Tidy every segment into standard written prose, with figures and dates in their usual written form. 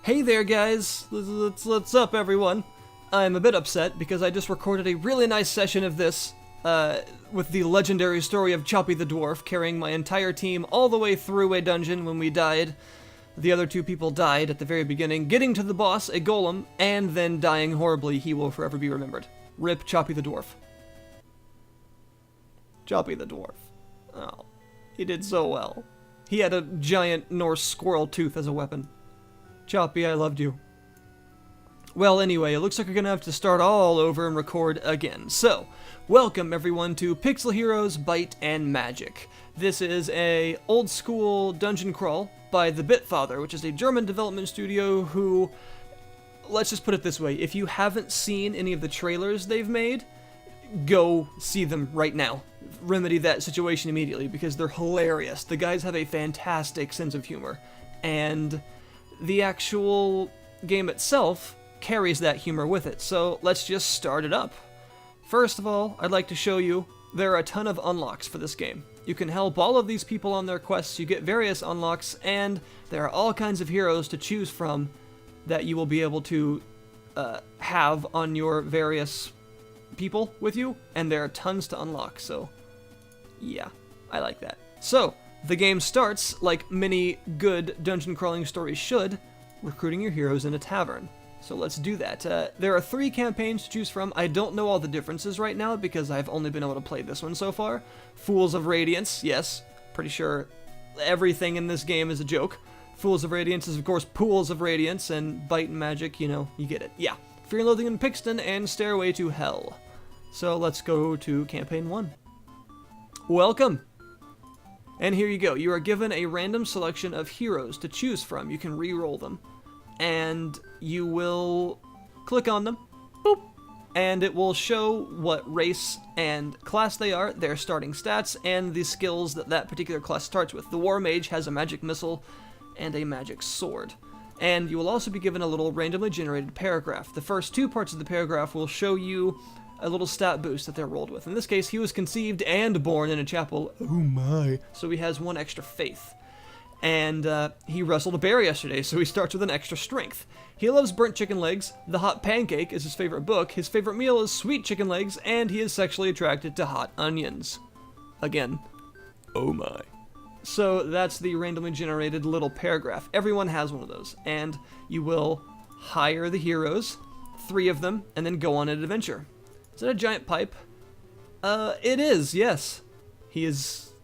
Hey there, guys. What's up, everyone? I'm a bit upset because I just recorded a really nice session of this with the legendary story of Choppy the Dwarf, carrying my entire team all the way through a dungeon when we died. The other two people died at the very beginning, getting to the boss, a golem, and then dying horribly. He will forever be remembered. Rip Choppy the Dwarf. Choppy the Dwarf. Oh, he did so well. He had a giant Norse squirrel tooth as a weapon. Choppy, I loved you. Well, anyway, it looks like we're gonna have to start all over and record again. So, welcome everyone to Pixel Heroes Byte and Magic. This is a old school dungeon crawl by the Bitfather, which is a German development studio who, let's just put it this way, if you haven't seen any of the trailers they've made, go see them right now. Remedy that situation immediately because they're hilarious. The guys have a fantastic sense of humor, and the actual game itself carries that humor with it. So let's just start it up. First of all, I'd like to show you there are a ton of unlocks for this game. You can help all of these people on their quests, you get various unlocks, and there are all kinds of heroes to choose from that you will be able to have on your various people with you, and there are tons to unlock, so yeah, I like that. So, the game starts, like many good dungeon crawling stories should, recruiting your heroes in a tavern. So let's do that. There are 3 campaigns to choose from. I don't know all the differences right now because I've only been able to play this one so far. Fools of Radiance, yes, pretty sure everything in this game is a joke. Fools of Radiance is of course Pools of Radiance, and Byte and Magic, you know, you get it. Yeah, Fear and Loathing in Pixton and Stairway to Hell. So let's go to campaign 1. Welcome! And here you go. You are given a random selection of heroes to choose from. You can re-roll them. And you will click on them, boop, and it will show what race and class they are, their starting stats, and the skills that that particular class starts with. The War Mage has a magic missile and a magic sword. And you will also be given a little randomly generated paragraph. The first 2 parts of the paragraph will show you a little stat boost that they're rolled with. In this case, he was conceived and born in a chapel. Oh my. So he has 1 extra faith. And he wrestled a bear yesterday, so he starts with an extra strength. He loves burnt chicken legs, The Hot Pancake is his favorite book, his favorite meal is sweet chicken legs, and he is sexually attracted to hot onions. Again, oh my. So that's the randomly generated little paragraph. Everyone has one of those, and you will hire the heroes, 3 of them, and then go on an adventure. Is that a giant pipe? It is, yes. He is...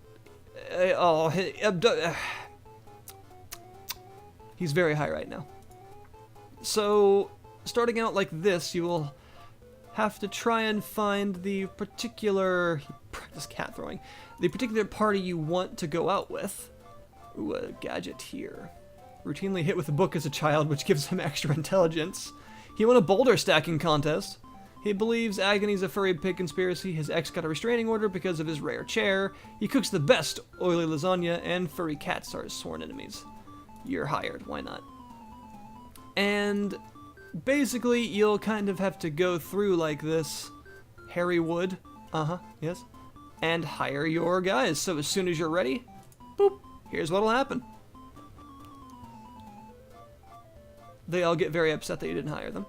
he's very high right now. So, starting out like this, you will have to try and find the particular... practice cat throwing. The particular party you want to go out with. Ooh, a gadget here. Routinely hit with a book as a child, which gives him extra intelligence. He won a boulder stacking contest. He believes Agony's a furry pig conspiracy, his ex got a restraining order because of his rare chair, he cooks the best oily lasagna, and furry cats are his sworn enemies. You're hired, why not? And basically, you'll kind of have to go through like this. Harry Wood, yes, and hire your guys. So as soon as you're ready, boop, here's what'll happen. They all get very upset that you didn't hire them.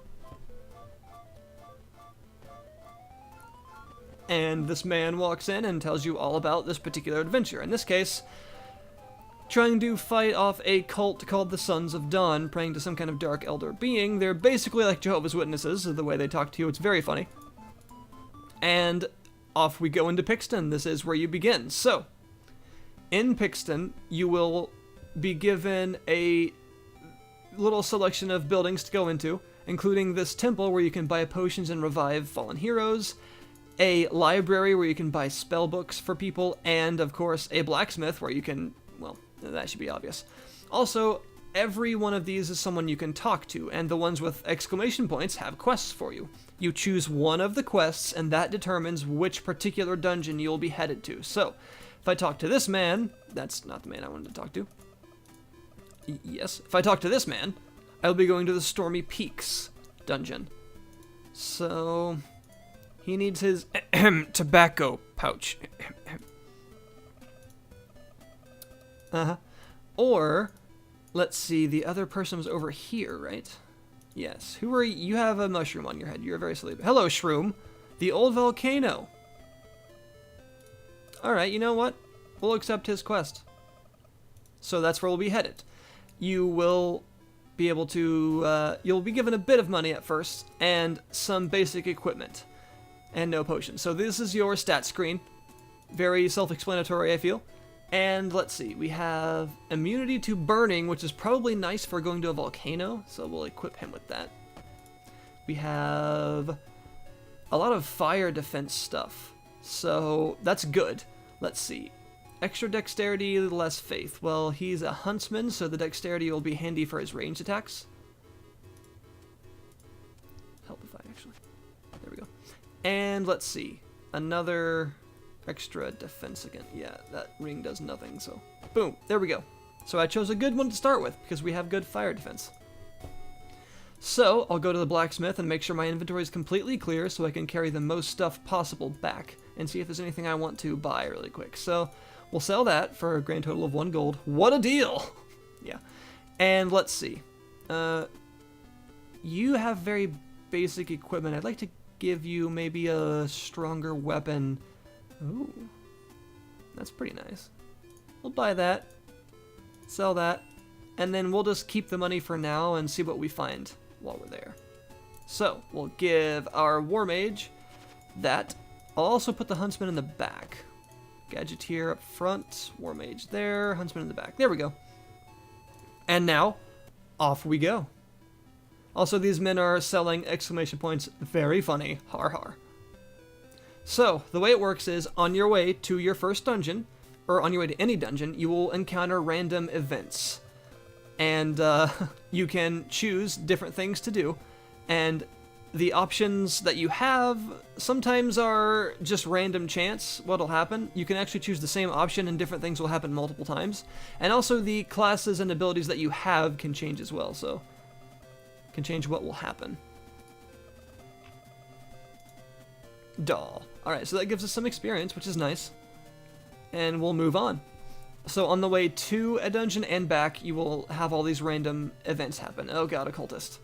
And this man walks in and tells you all about this particular adventure. In this case, trying to fight off a cult called the Sons of Dawn, praying to some kind of dark elder being. They're basically like Jehovah's Witnesses, the way they talk to you. It's very funny. And off we go into Pixton. This is where you begin. So, in Pixton, you will be given a little selection of buildings to go into, including this temple where you can buy potions and revive fallen heroes, a library where you can buy spell books for people, and of course a blacksmith where you can, well, that should be obvious. Also, every one of these is someone you can talk to, and the ones with exclamation points have quests for you. You choose one of the quests, and that determines which particular dungeon you'll be headed to. So, if I talk to this man, that's not the man I wanted to talk to. Yes, if I talk to this man, I'll be going to the Stormy Peaks dungeon. So, he needs his tobacco pouch. Or let's see, the other person was over here, right? Yes. Who are you? You have a mushroom on your head. You're very sleepy. Hello, Shroom. The old volcano. Alright, you know what? We'll accept his quest. So that's where we'll be headed. You will be able to, you'll be given a bit of money at first, and some basic equipment. And no potions. So this is your stat screen. Very self-explanatory, I feel. And let's see, we have immunity to burning, which is probably nice for going to a volcano, so we'll equip him with that. We have a lot of fire defense stuff, so that's good. Let's see. Extra dexterity, less faith. Well, he's a huntsman, so the dexterity will be handy for his ranged attacks. Help if I actually... There we go. And let's see. Another extra defense again. Yeah, that ring does nothing, so... Boom! There we go. So I chose a good one to start with, because we have good fire defense. So, I'll go to the blacksmith and make sure my inventory is completely clear so I can carry the most stuff possible back, and see if there's anything I want to buy really quick. So, we'll sell that for a grand total of 1 gold. What a deal! Yeah. And let's see. You have very basic equipment. I'd like to give you maybe a stronger weapon. Ooh. That's pretty nice. We'll buy that. Sell that. And then we'll just keep the money for now and see what we find while we're there. So, we'll give our war mage that. I'll also put the huntsman in the back. Gadgeteer up front, war mage there, huntsman in the back. There we go. And now, off we go. Also, these men are selling exclamation points. Very funny. Har har. So, the way it works is, on your way to your first dungeon, or on your way to any dungeon, you will encounter random events. And you can choose different things to do. And the options that you have sometimes are just random chance what'll happen. You can actually choose the same option and different things will happen multiple times. And also the classes and abilities that you have can change as well, so can change what will happen. Duh. Alright, so that gives us some experience, which is nice. And we'll move on. So on the way to a dungeon and back, you will have all these random events happen. Oh god, occultist.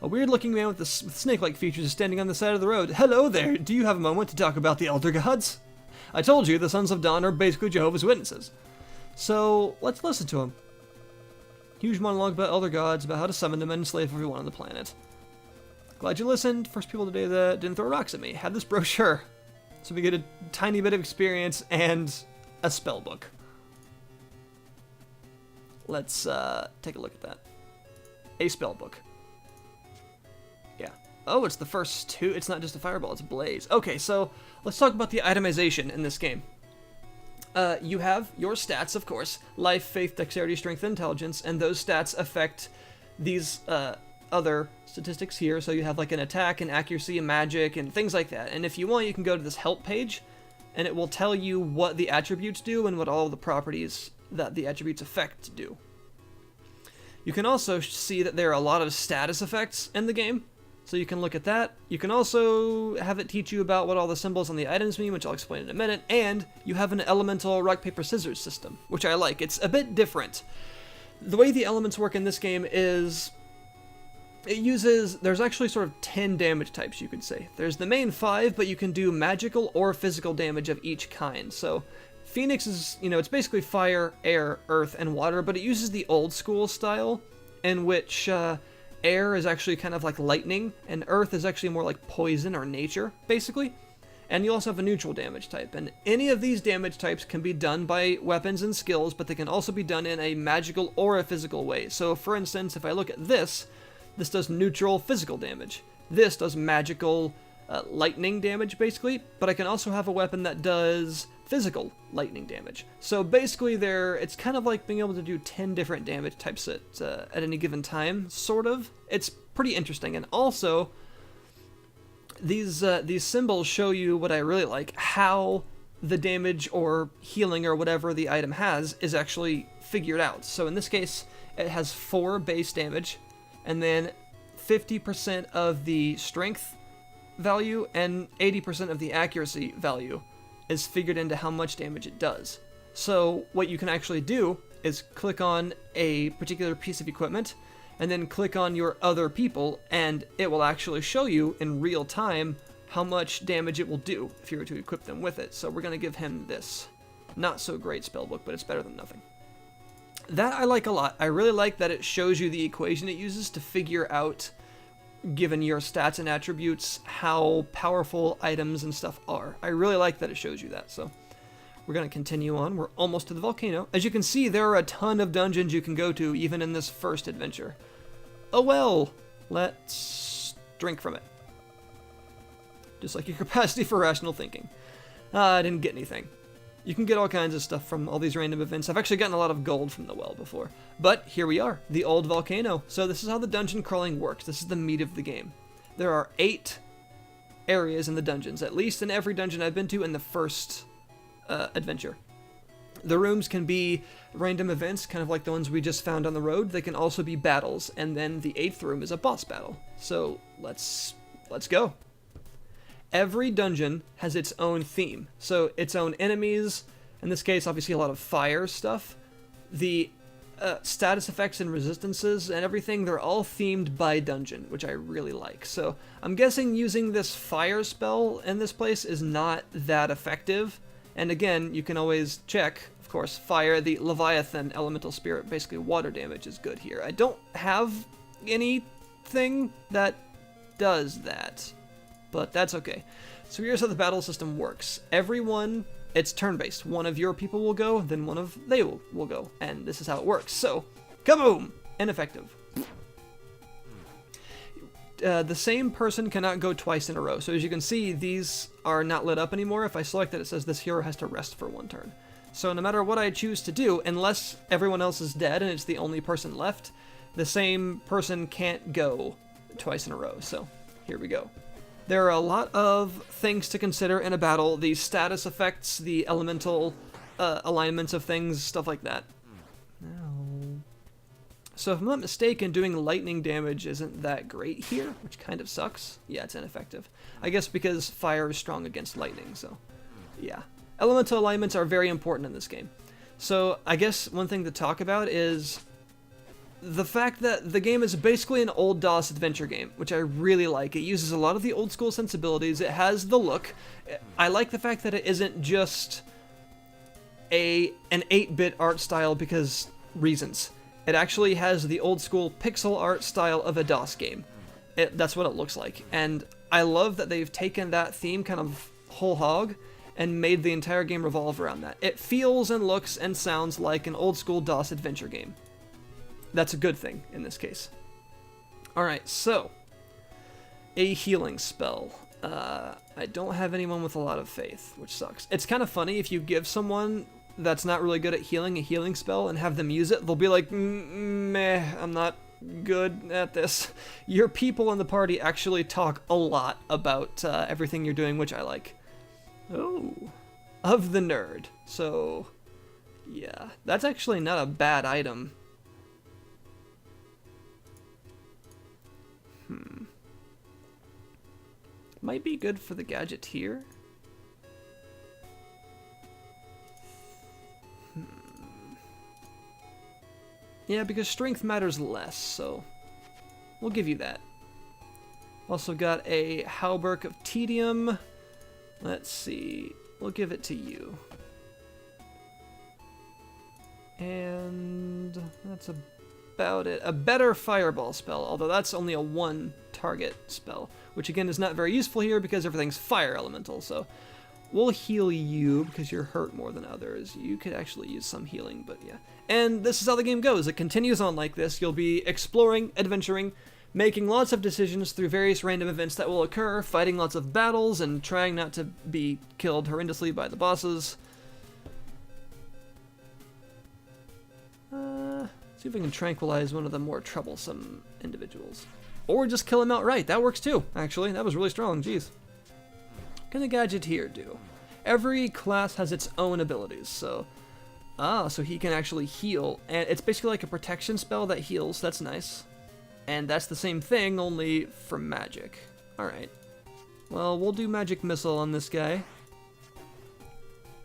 A weird-looking man with snake-like features is standing on the side of the road. Hello there, do you have a moment to talk about the Elder Gods? I told you, the Sons of Dawn are basically Jehovah's Witnesses. So, let's listen to him. Huge monologue about Elder Gods, about how to summon them and enslave everyone on the planet. Glad you listened. First people today that didn't throw rocks at me. Have this brochure. So we get a tiny bit of experience and a spell book. Let's take a look at that. A spell book. Yeah. Oh, it's the first two. It's not just a fireball, it's a blaze. Okay, so let's talk about the itemization in this game. You have your stats, of course. Life, faith, dexterity, strength, and intelligence. And those stats affect these other statistics here. So you have like an attack, an accuracy, a magic, and things like that. And if you want, you can go to this help page. And it will tell you what the attributes do and what all the properties that the attributes affect do. You can also see that there are a lot of status effects in the game. So you can look at that. You can also have it teach you about what all the symbols on the items mean, which I'll explain in a minute. And you have an elemental rock, paper, scissors system, which I like. It's a bit different. The way the elements work in this game is there's actually sort of 10 damage types, you could say. There's the main 5, but you can do magical or physical damage of each kind. So Phoenix is, it's basically fire, air, earth, and water, but it uses the old school style in which air is actually kind of like lightning, and earth is actually more like poison or nature, basically. And you also have a neutral damage type, and any of these damage types can be done by weapons and skills, but they can also be done in a magical or a physical way. So for instance, if I look at this does neutral physical damage. This does magical lightning damage, basically, but I can also have a weapon that does physical lightning damage. So basically it's kind of like being able to do 10 different damage types at any given time, sort of. It's pretty interesting, and also these symbols show you what I really like, how the damage or healing or whatever the item has is actually figured out. So in this case, it has 4 base damage, and then 50% of the strength value and 80% of the accuracy value is figured into how much damage it does. So what you can actually do is click on a particular piece of equipment, and then click on your other people, and it will actually show you in real time how much damage it will do if you were to equip them with it. So we're going to give him this. Not so great spellbook, but it's better than nothing. That I like a lot. I really like that it shows you the equation it uses to figure out, given your stats and attributes, how powerful items and stuff are. I really like that it shows you that, so we're going to continue on. We're almost to the volcano. As you can see, there are a ton of dungeons you can go to, even in this first adventure. Oh well, let's drink from it. Just like your capacity for rational thinking. I didn't get anything. You can get all kinds of stuff from all these random events. I've actually gotten a lot of gold from the well before. But here we are, the old volcano. So this is how the dungeon crawling works. This is the meat of the game. There are 8 areas in the dungeons, at least in every dungeon I've been to in the first adventure. The rooms can be random events, kind of like the ones we just found on the road. They can also be battles, and then the 8th room is a boss battle. So let's go. Every dungeon has its own theme, so its own enemies. In this case, obviously a lot of fire stuff. The status effects and resistances and everything, they're all themed by dungeon, which I really like. So I'm guessing using this fire spell in this place is not that effective. And again, you can always check, of course, fire, the Leviathan elemental spirit, basically water damage is good here. I don't have anything that does that, but that's okay. So here's how the battle system works. Everyone, it's turn-based. One of your people will go, then one of they will go, and this is how it works. So, kaboom! Ineffective. The same person cannot go twice in a row. So as you can see, these are not lit up anymore. If I select it, it says this hero has to rest for 1 turn. So no matter what I choose to do, unless everyone else is dead and it's the only person left, the same person can't go twice in a row. So here we go. There are a lot of things to consider in a battle. The status effects, the elemental alignments of things, stuff like that. So if I'm not mistaken, doing lightning damage isn't that great here, which kind of sucks. Yeah, it's ineffective. I guess because fire is strong against lightning, so yeah. Elemental alignments are very important in this game. So I guess one thing to talk about is the fact that the game is basically an old DOS adventure game, which I really like. It uses a lot of the old school sensibilities. It has the look. I like the fact that it isn't just an 8-bit art style because reasons. It actually has the old school pixel art style of a DOS game. That's what it looks like. And I love that they've taken that theme kind of whole hog and made the entire game revolve around that. It feels and looks and sounds like an old school DOS adventure game. That's a good thing in this case. Alright, so a healing spell. I don't have anyone with a lot of faith, which sucks. It's kind of funny if you give someone that's not really good at healing a healing spell and have them use it, they'll be like, meh, I'm not good at this. Your people in the party actually talk a lot about everything you're doing, which I like. Oh, of the nerd. So, yeah, that's actually not a bad item. Might be good for the gadget here. Yeah, because strength matters less, so we'll give you that. Also got a Hauberk of Tedium. Let's see. We'll give it to you. And that's about it. A better fireball spell, although that's only a 1-target spell, which again is not very useful here because everything's fire elemental, so we'll heal you because you're hurt more than others. You could actually use some healing, but yeah. And this is how the game goes. It continues on like this. You'll be exploring, adventuring, making lots of decisions through various random events that will occur, fighting lots of battles, and trying not to be killed horrendously by the bosses. See if we can tranquilize one of the more troublesome individuals. Or just kill him outright. That works too, actually. That was really strong. Jeez. What can the gadget here do? Every class has its own abilities, so so he can actually heal, and it's basically like a protection spell that heals. That's nice. And that's the same thing, only for magic. Alright. Well, we'll do magic missile on this guy.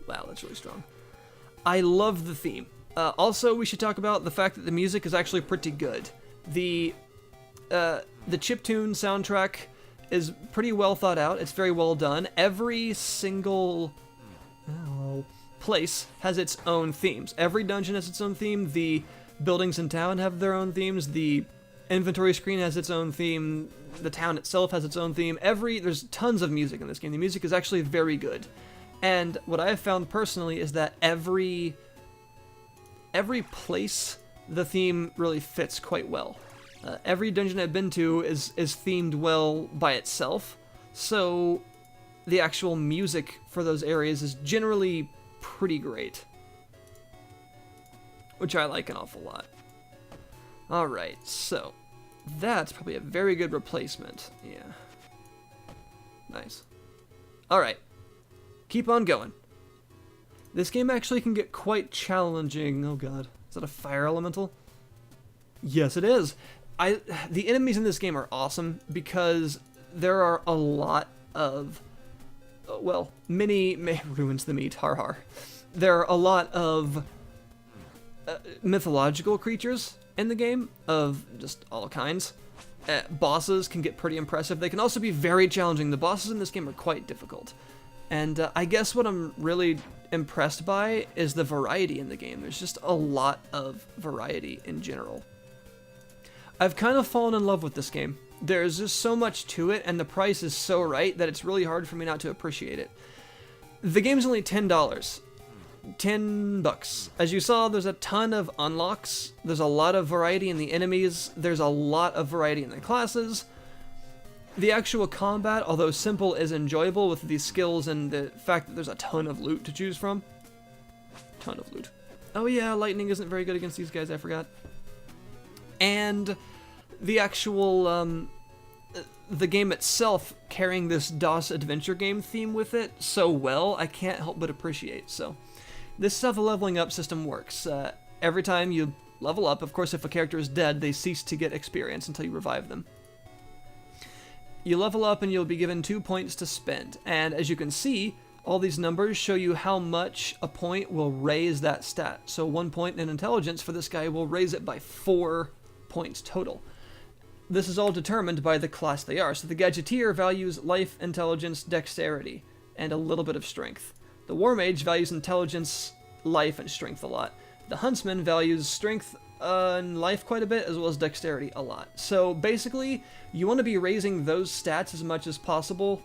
Wow, that's really strong. I love the theme. Also, we should talk about the fact that the music is actually pretty good. The chiptune soundtrack is pretty well thought out. It's very well done. Every single place has its own themes. Every dungeon has its own theme. The buildings in town have their own themes. The inventory screen has its own theme. The town itself has its own theme. There's tons of music in this game. The music is actually very good. And what I have found personally is that every place, the theme really fits quite well. Every dungeon I've been to is themed well by itself, so the actual music for those areas is generally pretty great, which I like an awful lot. Alright, so that's probably a very good replacement. Yeah. Nice. Alright. Keep on going. This game actually can get quite challenging. Oh god. Is that a fire elemental? Yes, it is. The enemies in this game are awesome because there are a lot of, well, ruins the meat, har har. There are a lot of mythological creatures in the game of just all kinds. Bosses can get pretty impressive. They can also be very challenging. The bosses in this game are quite difficult. And I guess what I'm really impressed by is the variety in the game. There's just a lot of variety in general. I've kind of fallen in love with this game. There's just so much to it, and the price is so right that it's really hard for me not to appreciate it. The game's only $10. $10. As you saw, there's a ton of unlocks. There's a lot of variety in the enemies. There's a lot of variety in the classes. The actual combat, although simple, is enjoyable with these skills and the fact that there's a ton of loot to choose from. Ton of loot. Oh yeah, lightning isn't very good against these guys, I forgot. And the actual, the game itself carrying this DOS adventure game theme with it so well, I can't help but appreciate. So, this is how the leveling up system works. Every time you level up, of course, if a character is dead, they cease to get experience until you revive them. You level up and you'll be given 2 points to spend. And as you can see, all these numbers show you how much a point will raise that stat. So 1 point in intelligence for this guy will raise it by 4 points total. This is all determined by the class they are. So the Gadgeteer values life, intelligence, dexterity, and a little bit of strength. The War Mage values intelligence, life, and strength a lot. The Huntsman values strength and life quite a bit, as well as dexterity a lot. So basically, you want to be raising those stats as much as possible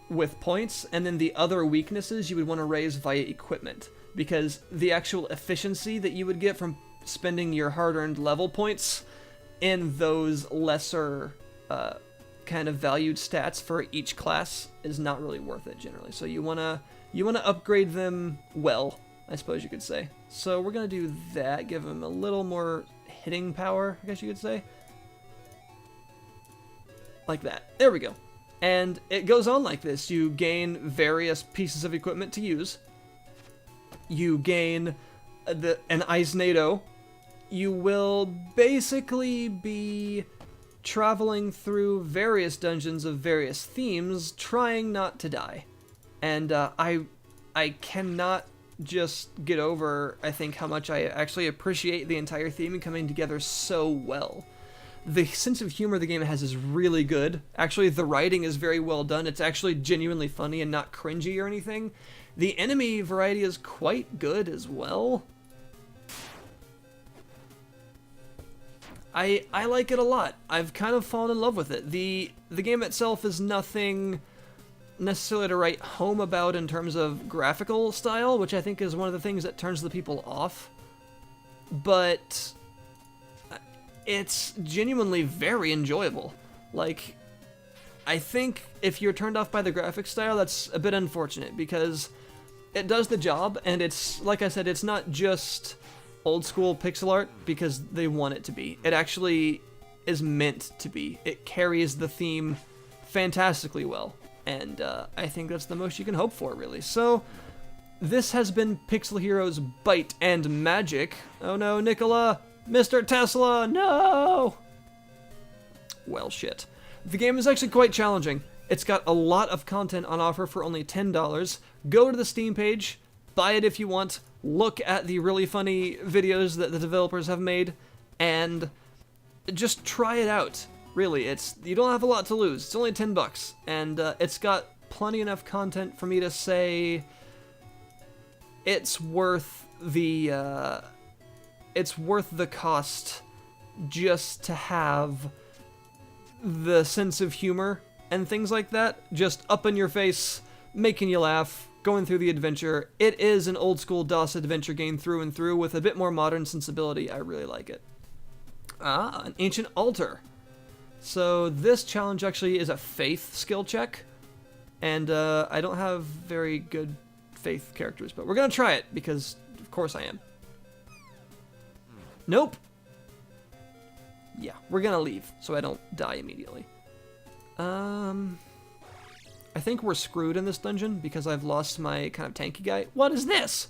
with points, and then the other weaknesses you would want to raise via equipment, because the actual efficiency that you would get from spending your hard-earned level points in those lesser kind of valued stats for each class is not really worth it generally. So you wanna upgrade them well, I suppose you could say. So we're gonna do that, give them a little more hitting power, I guess you could say. Like that. There we go. And it goes on like this. You gain various pieces of equipment to use. You gain an Eisnado. You will basically be traveling through various dungeons of various themes, trying not to die. And I cannot just get over, I think, how much I actually appreciate the entire theme and coming together so well. The sense of humor the game has is really good. Actually, the writing is very well done. It's actually genuinely funny and not cringy or anything. The enemy variety is quite good as well. I like it a lot. I've kind of fallen in love with it. The game itself is nothing necessarily to write home about in terms of graphical style, which I think is one of the things that turns the people off. But it's genuinely very enjoyable. Like, I think if you're turned off by the graphic style, that's a bit unfortunate, because it does the job, and it's, like I said, it's not just old school pixel art because they want it to be. It actually is meant to be. It carries the theme fantastically well, and I think that's the most you can hope for, really. So, this has been Pixel Heroes Byte and Magic. Oh no, Nicola! Mr. Tesla, no! Well, shit. The game is actually quite challenging. It's got a lot of content on offer for only $10. Go to the Steam page, buy it if you want. look at the really funny videos that the developers have made and just try it out. Really, you don't have a lot to lose. It's only $10, and it's got plenty enough content for me to say it's worth the cost just to have the sense of humor and things like that just up in your face, making you laugh, going through the adventure. It is an old school DOS adventure game through and through with a bit more modern sensibility. I really like it. An ancient altar. So this challenge actually is a faith skill check, and I don't have very good faith characters, but we're gonna try it because of course I am. Nope. Yeah, we're gonna leave so I don't die immediately. I think we're screwed in this dungeon because I've lost my kind of tanky guy. What is this?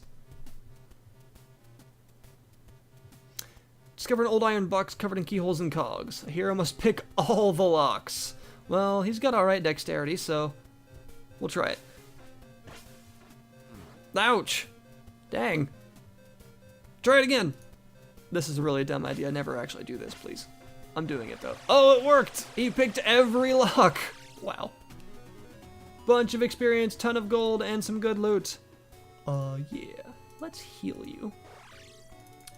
Discover an old iron box covered in keyholes and cogs. A hero must pick all the locks. Well, he's got alright dexterity, so we'll try it. Ouch! Dang. Try it again! This is a really dumb idea. Never actually do this, please. I'm doing it, though. Oh, it worked! He picked every lock! Wow. Bunch of experience, ton of gold, and some good loot. Yeah. Let's heal you.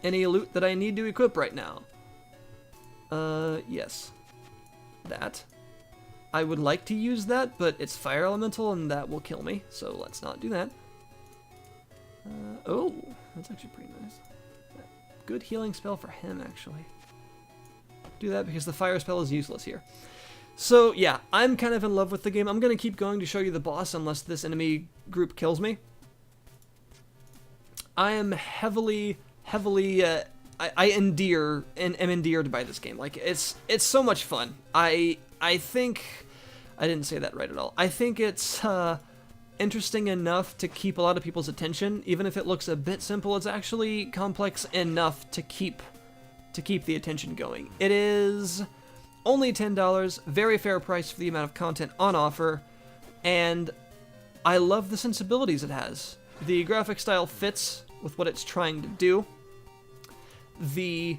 Any loot that I need to equip right now? Yes. That. I would like to use that, but it's fire elemental and that will kill me, so let's not do that. Oh, that's actually pretty nice. Good healing spell for him, actually. Do that because the fire spell is useless here. So, yeah, I'm kind of in love with the game. I'm going to keep going to show you the boss unless this enemy group kills me. I am heavily, I endear and am endeared by this game. Like, it's so much fun. I think, I didn't say that right at all. I think it's interesting enough to keep a lot of people's attention. Even if it looks a bit simple, it's actually complex enough to keep the attention going. It is only $10, very fair price for the amount of content on offer, and I love the sensibilities it has. The graphic style fits with what it's trying to do. The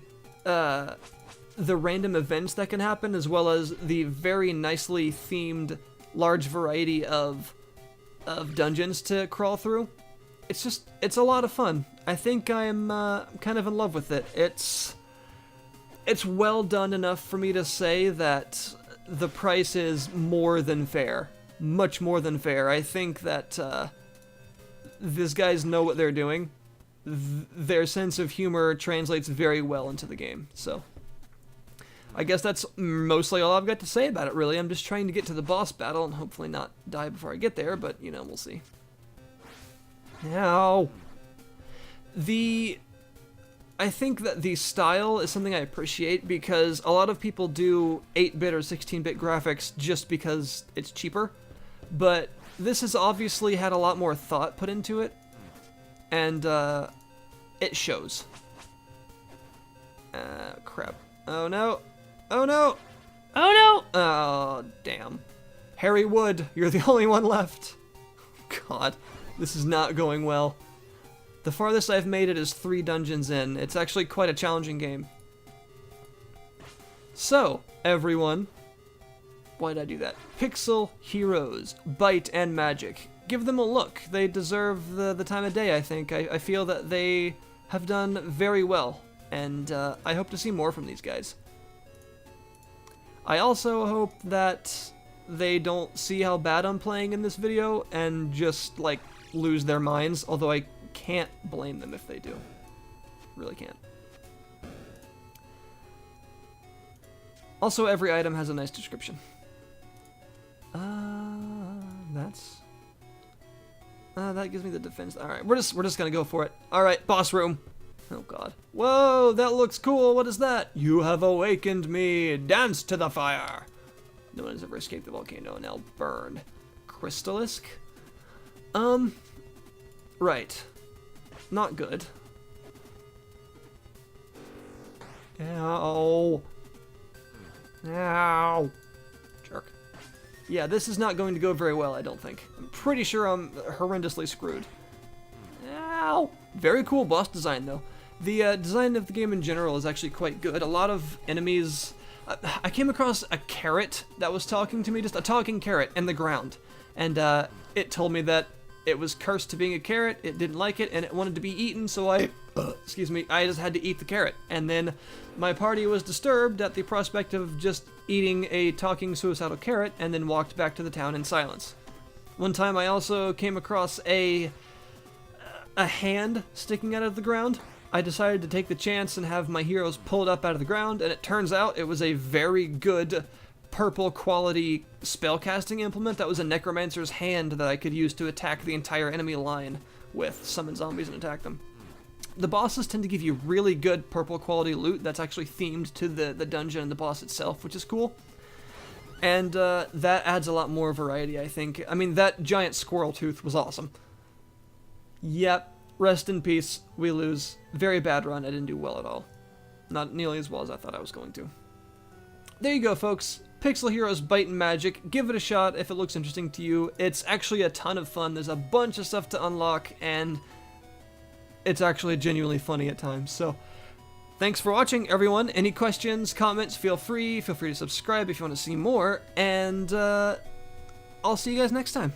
random events that can happen, as well as the very nicely themed large variety of dungeons to crawl through. It's a lot of fun. I think I'm kind of in love with it. It's well done enough for me to say that the price is more than fair. Much more than fair. I think that these guys know what they're doing. Their sense of humor translates very well into the game. So I guess that's mostly all I've got to say about it, really. I'm just trying to get to the boss battle and hopefully not die before I get there, but, you know, we'll see. Now, I think that the style is something I appreciate because a lot of people do 8-bit or 16-bit graphics just because it's cheaper, but this has obviously had a lot more thought put into it, and it shows. Crap. Oh no. Oh no. Oh no. Oh, damn. Harry Wood, you're the only one left. God, this is not going well. The farthest I've made it is 3 dungeons in. It's actually quite a challenging game. So, everyone, why did I do that? Pixel Heroes, Byte and Magic. Give them a look. They deserve the time of day, I think. I feel that they have done very well, and I hope to see more from these guys. I also hope that they don't see how bad I'm playing in this video and just, like, lose their minds, although I can't blame them if they do. Really can't. Also, every item has a nice description. That gives me the defense. Alright, we're just gonna go for it. Alright, boss room. Oh god. Whoa, that looks cool. What is that? You have awakened me. Dance to the fire. No one has ever escaped the volcano and now burned. Crystallisk? Right. Not good. Ow. Ow. Jerk. Yeah, this is not going to go very well, I don't think. I'm pretty sure I'm horrendously screwed. Ow. Very cool boss design, though. The design of the game in general is actually quite good. A lot of enemies... I came across a carrot that was talking to me, just a talking carrot in the ground. And it told me that it was cursed to being a carrot, it didn't like it, and it wanted to be eaten, so I just had to eat the carrot. And then my party was disturbed at the prospect of just eating a talking suicidal carrot, and then walked back to the town in silence. One time I also came across a hand sticking out of the ground. I decided to take the chance and have my heroes pull it up out of the ground, and it turns out it was a very good purple quality spellcasting implement that was a necromancer's hand that I could use to attack the entire enemy line with, summon zombies and attack them. The bosses tend to give you really good purple quality loot that's actually themed to the dungeon and the boss itself, which is cool. And that adds a lot more variety, I think. I mean, that giant squirrel tooth was awesome. Yep. Rest in peace, we lose. Very bad run, I didn't do well at all. Not nearly as well as I thought I was going to. There you go, folks. Pixel Heroes Byte and Magic. Give it a shot if it looks interesting to you. It's actually a ton of fun. There's a bunch of stuff to unlock, and it's actually genuinely funny at times. So, thanks for watching, everyone. Any questions, comments, feel free to subscribe if you want to see more, and I'll see you guys next time.